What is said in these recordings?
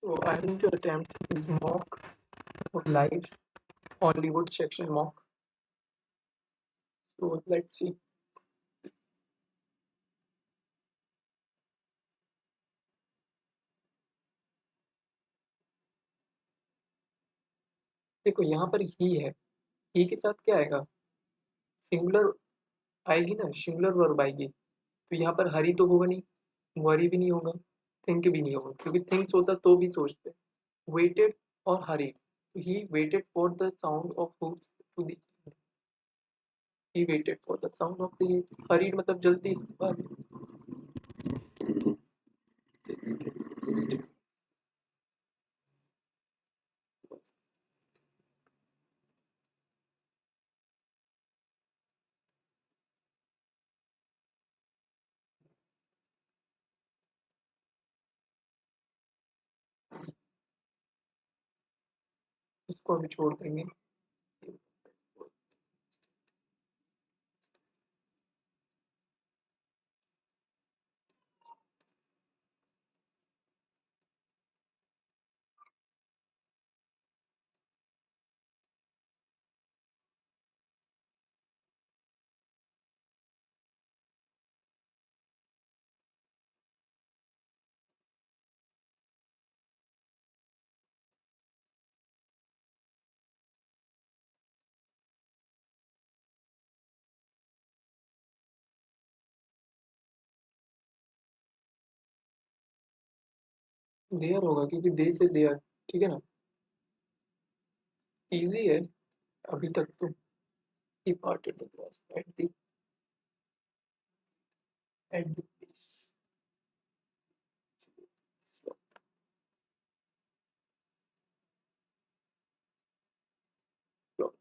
So I'm going to attempt this mock of live Hollywood section mock. So let's see. देखो यहाँ पर ही के साथ क्या आएगा, सिंगुलर आएगी ना, सिंगुलर वर्ब आएगी। तो यहाँ पर हरी तो होगा नहीं, वरी भी नहीं होगा, थिंक भी नहीं होगा, क्योंकि थिंक्स होता तो भी सोचते। वेटेड और hurry, he waited for the sound of hoops to the, he waited for the sound of the, hurried मतलब जल्दी वाली। इसको अभी छोड़ देंगे। देयर होगा क्योंकि दे से देयर, ठीक है ना, इजी है अभी तक तो। he parted the glass at the floor.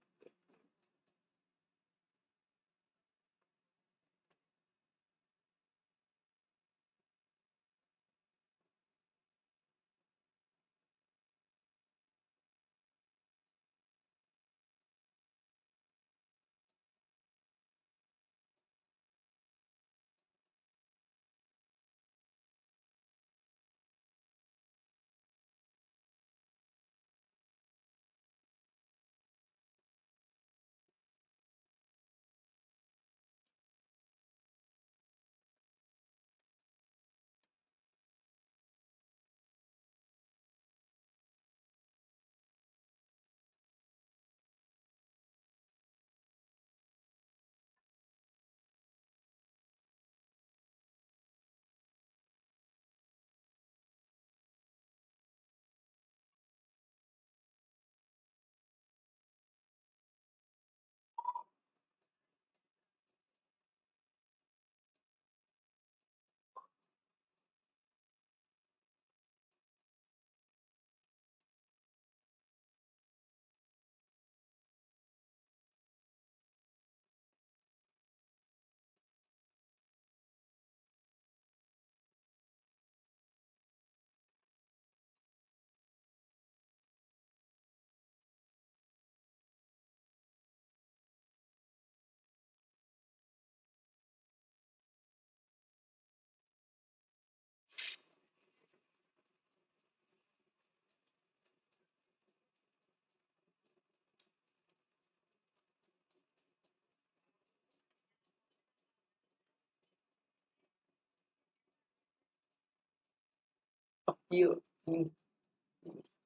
Appear means,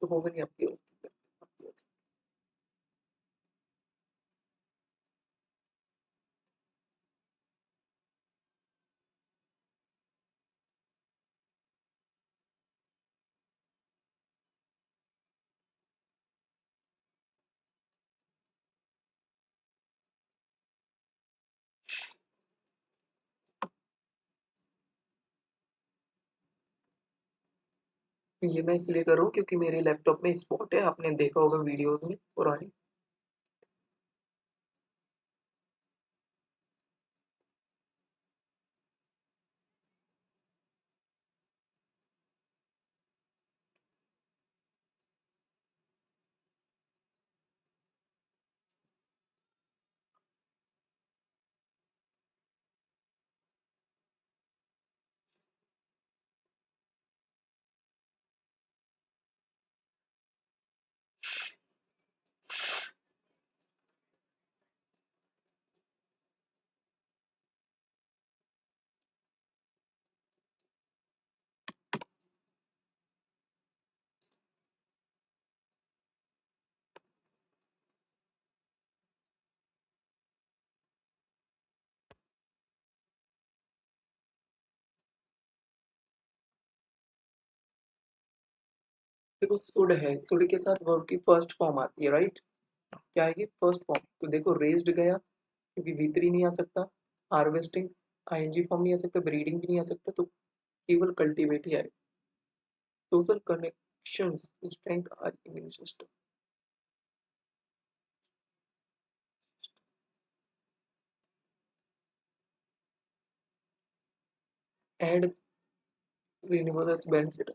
तो होगा नहीं appear, appear। ये मैं इसलिए कर रहा हूँ क्योंकि मेरे लैपटॉप में स्पॉट है, आपने देखा होगा वीडियोस में पुरानी। देखो शुड है, शुड के साथ वर्ब की फर्स्ट फॉर्म आती है, राइट? क्या आएगी? First form. तो देखो रेज्ड गया क्योंकि V3 नहीं आ सकता, हार्वेस्टिंग आईएनजी फॉर्म नहीं आ सकता, ब्रीडिंग भी नहीं आ सकता, तो केवल कल्टीवेट ही आएगा। Social connections strength are immune system. Add renewables benefit.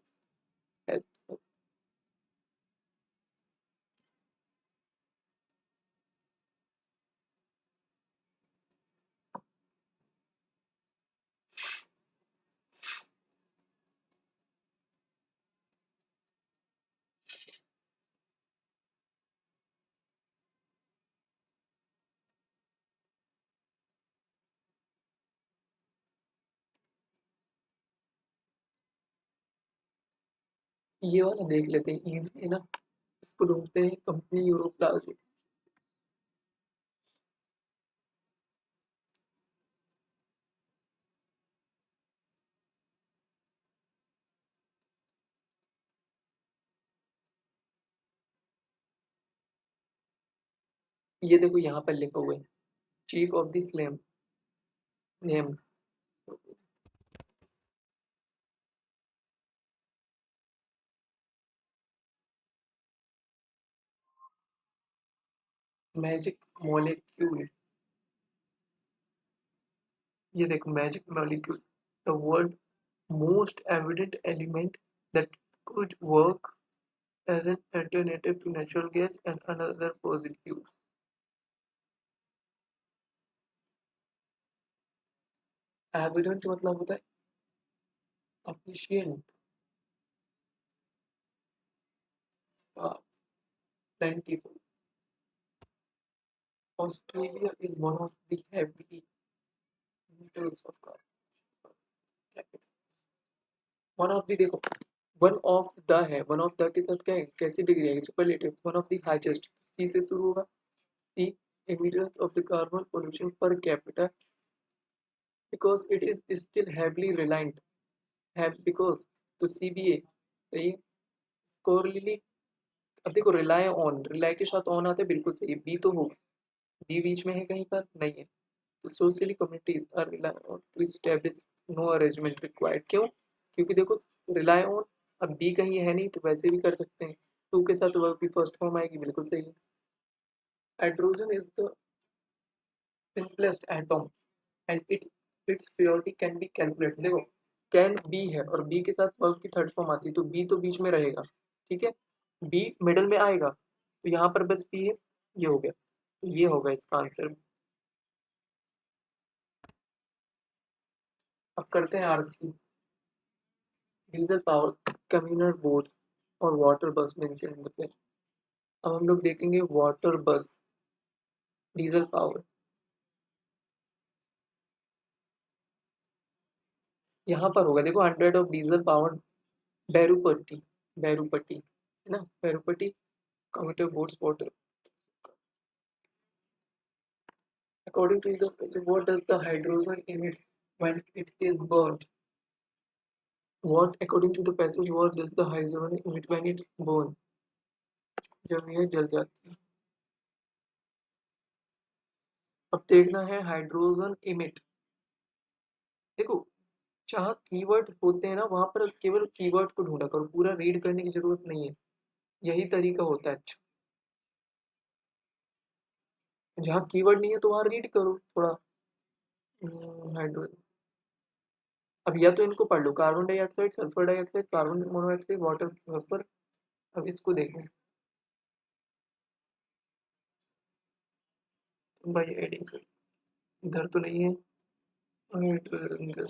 ये वाला देख लेते हैं, इजी है ना। इसको ढूंढते हैं, कंपनी यूरोप प्लाजा। ये देखो यहाँ पर लिखा हुआ है, chief of the slam name. Magic molecule. ये देखो magic molecule, the world most evident element that could work as an alternative to natural gas and another fossil fuel. Evident मतलब होता है sufficient, uh, plentiful. Australia is one of the heavy emitters of carbon. One of the देखो, one of the है, one of the के साथ क्या है, कैसी डिग्री आएगी? Superlative. One of the highest, सी से शुरू होगा। सी emitters of the carbon pollution per capita because it is still heavily reliant, have because, तो सी बी ए सही है। कोरिलेट, अब देखो रिलाय ऑन, रिलाय के साथ ऑन आता है, बिल्कुल सही है। बी तो हो, डी बीच में है कहीं पर नहीं है। तो socially communities are rely on to establish no arrangement required, क्यों? क्योंकि देखो रिलाय ऑन, अब बी कहीं है नहीं तो वैसे भी कर सकते हैं। टू के साथ वर्ब की फर्स्ट फॉर्म आएगी, बिल्कुल सही है। Hydrogen is the simplest atom and it's purity can be calculate. देखो कैन बी है और बी के साथ वर्ब की थर्ड फॉर्म आती है, तो बी तो बीच में रहेगा, ठीक है। बी मिडल में आएगा, तो यहाँ पर बस बी है। ये हो गया, ये होगा इसका आंसर। अब करते हैं RC. Diesel power communal board और वाटर बस मेंशन इन द फिल्म। अब हम लोग देखेंगे वाटर बस, डीजल पावर। यहाँ पर होगा देखो 100 ऑफ डीजल पावर बैरूपट्टी, बैरूपट्टी है ना, बैरूपट्टी commuter boards water. According to the passage, what does the hydrogen emit when it is burnt? What, according to the passage, what does the hydrogen emit when it's burned? जब यह जल जाती है। अब देखना है हाइड्रोजन इमिट। देखो जहाँ कीवर्ड होते हैं ना वहां पर केवल कीवर्ड को ढूंढा करो, पूरा रीड करने की जरूरत नहीं है। यही तरीका होता है। अच्छा, जहाँ कीवर्ड नहीं है तो वहां रीड करो थोड़ा। हाइड्रोजन, अब या तो इनको पढ़ लो, carbon dioxide, sulphur dioxide, carbon monoxide, water vapour. अब इसको देखो बाय एडिंग, इधर तो नहीं है। नाइट्रोजन,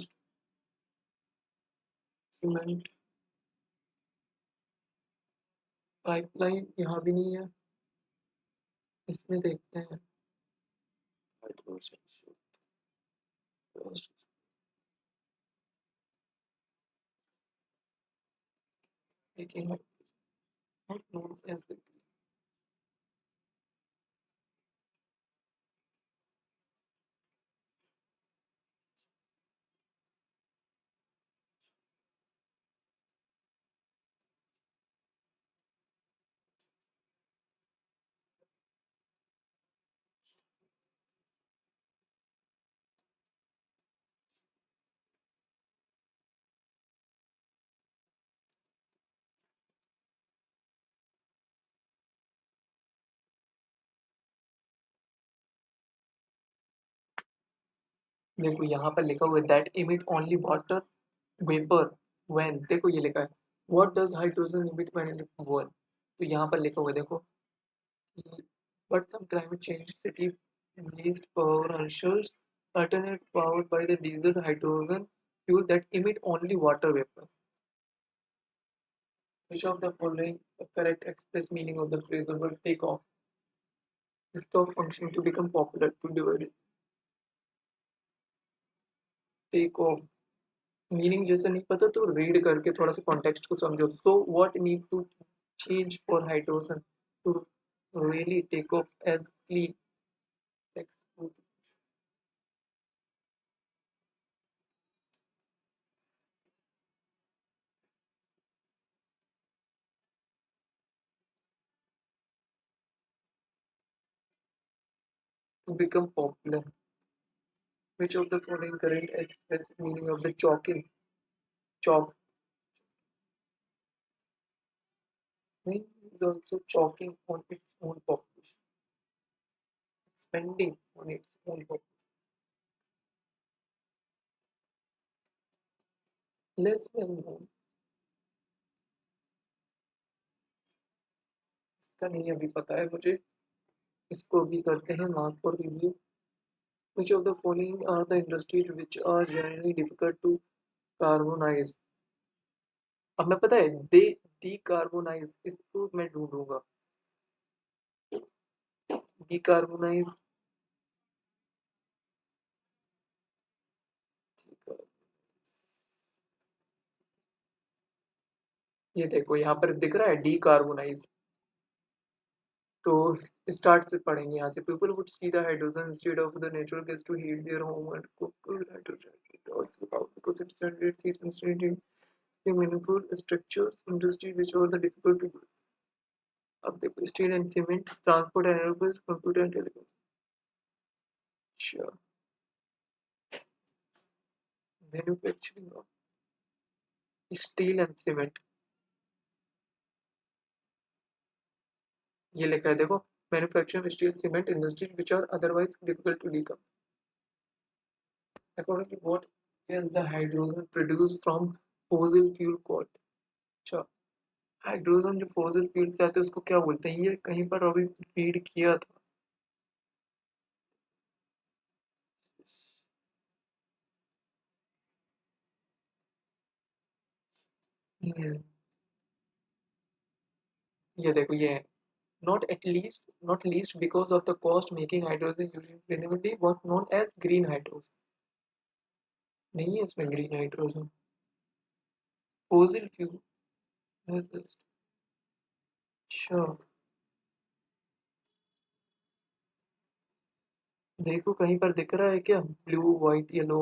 सीमेंट, पाइपलाइन यहाँ भी नहीं है। इसमें देखते हैं हाइड्रोजन, लेकिन देखो यहाँ पर लिखा हुआ है that emit only water vapour when, देखो ये लिखा है what does hydrogen emit when in one, तो यहाँ पर लिखा हुआ है देखो, but some climate change city least power ensures alternate powered by the diesel hydrogen fuel that emit only water vapor. Which of the following the correct express meaning of the phrase will take off? Stop function to become popular to divide it. Take off meaning जैसे नहीं पता तो read करके थोड़ा सा context को समझो. So what need to change for hydrogen to really take off as clean text to become popular? Which of the following current express meaning of the chalking? Chalk means is also chalking on its own population, spending on its own population. Less well known, इसका नहीं अभी पता है मुझे, इसको भी करते हैं mark for review. Which of the following are the industries which are generally difficult to carbonize? अब मैं पता है दे decarbonize इसको मैं ढूंढूंगा. Decarbonize, ये देखो यहाँ पर दिख रहा है decarbonize, तो स्टार्ट से पढ़ेंगे यहाँ से. People would see the hydrogen instead of the natural gas to heat their home and cook hydrogen also about because it generates heat instantly in meaningful structures industry which are the difficult to do. अब देखो steel and cement, transport and aerospace, computer and telecom. अच्छा, manufacturing of steel and cement, ये लिखा है देखो, manufacturing steel cement industries which are otherwise difficult to decode. According to what is the hydrogen produced from fossil fuel called? अच्छा, hydrogen जो fossil fuel से आते हैं उसको क्या बोलते हैं, ये कहीं पर अभी रीड किया था. हम्म, ये देखो ये है not least because of the cost making hydrogen using renewably what known as green hydrogen. नहीं है इसमें ग्रीन हाइड्रोजन, फॉसिल फ्यूल. अच्छा, देखो कहीं पर दिख रहा है क्या, ब्लू व्हाइट येलो,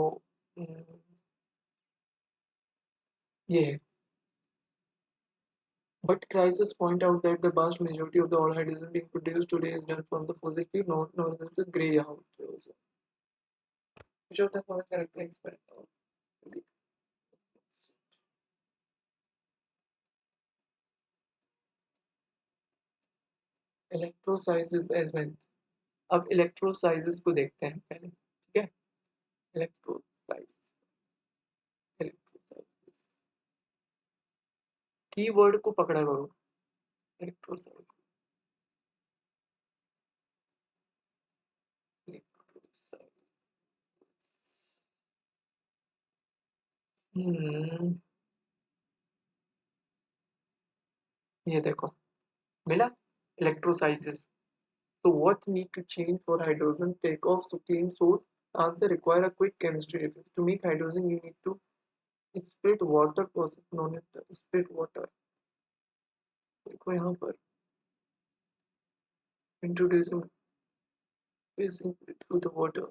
ये है. But crisis point out that the vast majority of the all hydrogen being produced today is done from the fossil fuel known as the grey house. Which of the following correctly explain the electrolysis as well? अब electrolysis को देखते हैं पहले, ठीक है. electrolysis electrolysis keyword को पकड़ा करो. electrolysis electrolysis हम्म, ये देखो मिला electrolysis. So what need to change for hydrogen take off to clean source? Answer require a quick chemistry reaction. To make hydrogen you need to split water process known as the split water. देखो यहाँ पर introducing passing through the water,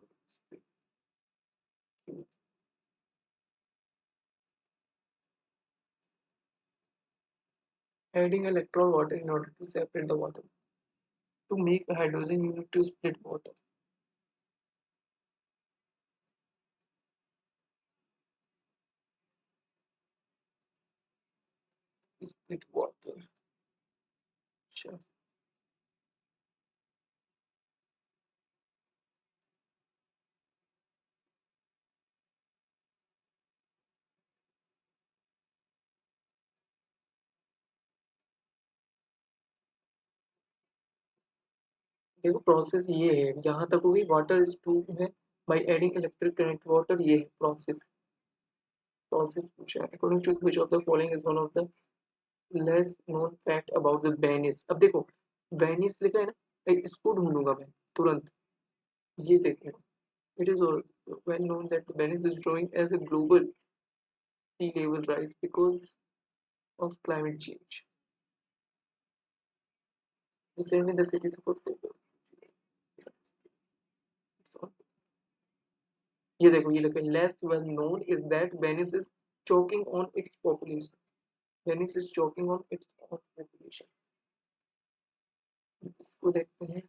adding electron water in order to separate the water. To make hydrogen you need to split water. Split water. Sure. देखो process ये है, जहां तक होगी water is to है by adding electric current water, ये है process. Process पूछा है according to which of the following is one of the less known fact about the Venice. अब देखो वेनिस लिखा है ना, इसको ढूंढूंगा मैं तुरंत, ये देखो। It is well known that Venice is growing as a global sea level rise because of climate change. Recently, the city support ये देखो, ये लिखा है less well known is that Venice is choking on its population. Venice is choking on its own population. इसको देखते हैं,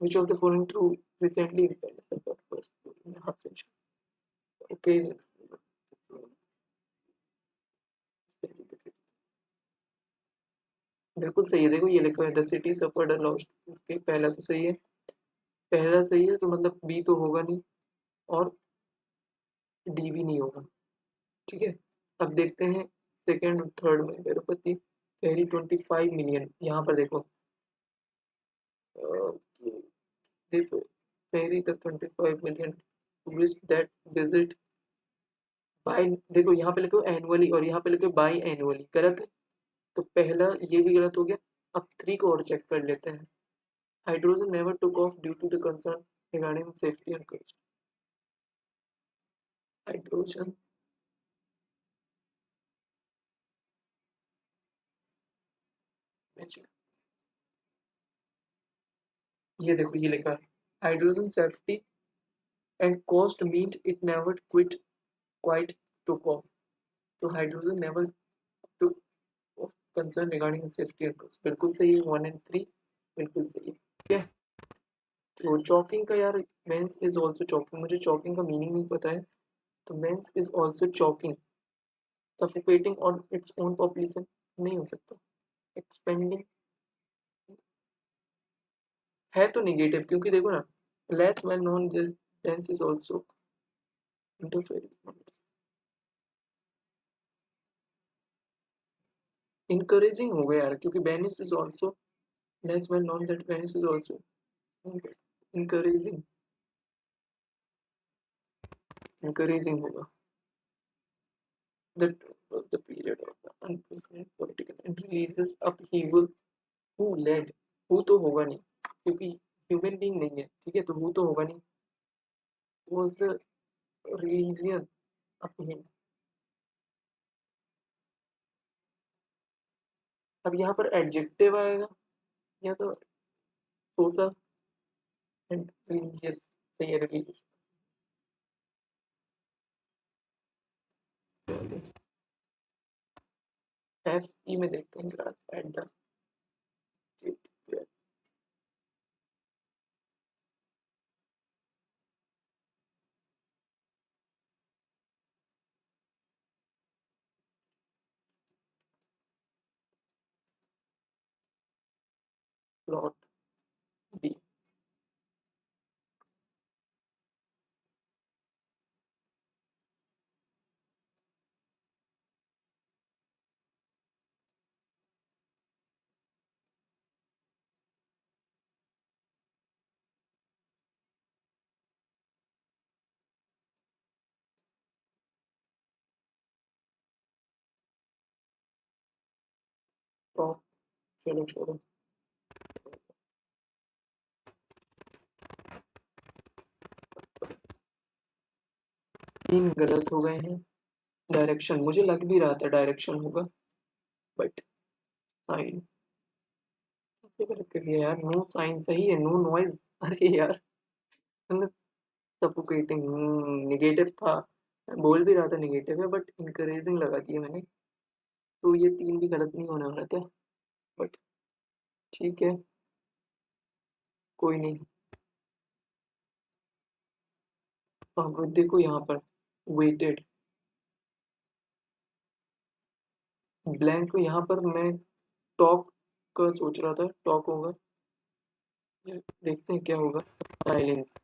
which of the following true recently independence of the first in the half century. Okay, बिल्कुल सही है। देखो ये लिखा है the city suffered a loss. Okay, पहला तो सही है, पहला सही है, तो मतलब बी तो होगा नहीं और डी भी नहीं होगा। ठीक है, अब देखते हैं सेकंड और थर्ड में। तिरुपति फेरी 25 मिलियन, यहाँ पर देखो देखो ferry the 25 million tourist that visit by, देखो यहाँ पे लिखो एनुअली और यहाँ पे लिखो बाई एनुअली, गलत है। तो पहला ये भी गलत हो गया। अब थ्री को और चेक कर लेते हैं। Hydrogen never took off due to the concern regarding safety and cost. Hydrogen, ये देखो ये लिखा है hydrogen safety and cost meet it never quit quite took off. तो hydrogen never took off concern regarding safety and cost, बिल्कुल सही है। 1 और 3 बिल्कुल सही है। ठीक है, तो चॉकिंग का यार, मेंस इज ऑल्सो चॉकिंग, मुझे चॉकिंग का मीनिंग नहीं पता है। तो mens is also choking suffocating on its own population, नहीं हो सकता। एक्सपेंडिंग है तो निगेटिव, क्योंकि देखो ना less well known this is also interfering. Encouraging हो गया यार, क्योंकि Venice is also less well known that Venice is also encouraging. Encouraging होगा that was the period of the unprecedented political and religious upheaval who led। who तो होगा नहीं, क्योंकि human being नहीं है। ठीक है, तो who तो होगा नहीं। was the religion upheaval। अब यहाँ पर एडजेक्टिव आएगा या तो सोशल एंड रिलीजियस, सही है रिलीजियस। एफ ई में देखते हैं grass at the plot B. Top, चलो छोड़ो। 3 गलत हो गए हैं। डायरेक्शन, मुझे लग भी रहा था डायरेक्शन होगा, बट साइन कैसे गलत कर दिया यार। नो साइन सही है, नो नॉइज। अरे यार, सफोकेटिंग निगेटिव था। मैं बोल भी रहा था निगेटिव है, बट इंकरेजिंग लगा दिया मैंने। तो ये 3 भी गलत नहीं होने वाला था, बट ठीक है, कोई नहीं। अब देखो यहाँ पर वेटेड ब्लैंक, यहाँ पर मैं टॉक का सोच रहा था, टॉक होगा। देखते हैं क्या होगा। Silence,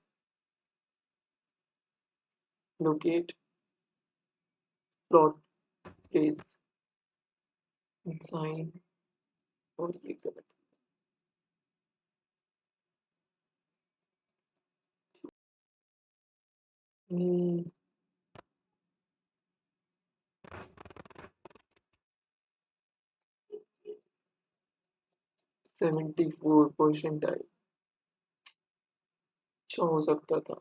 locate, plot, place, sign, और ये गलत। हम्म, 74 परसेंटाइल। अच्छा हो सकता था।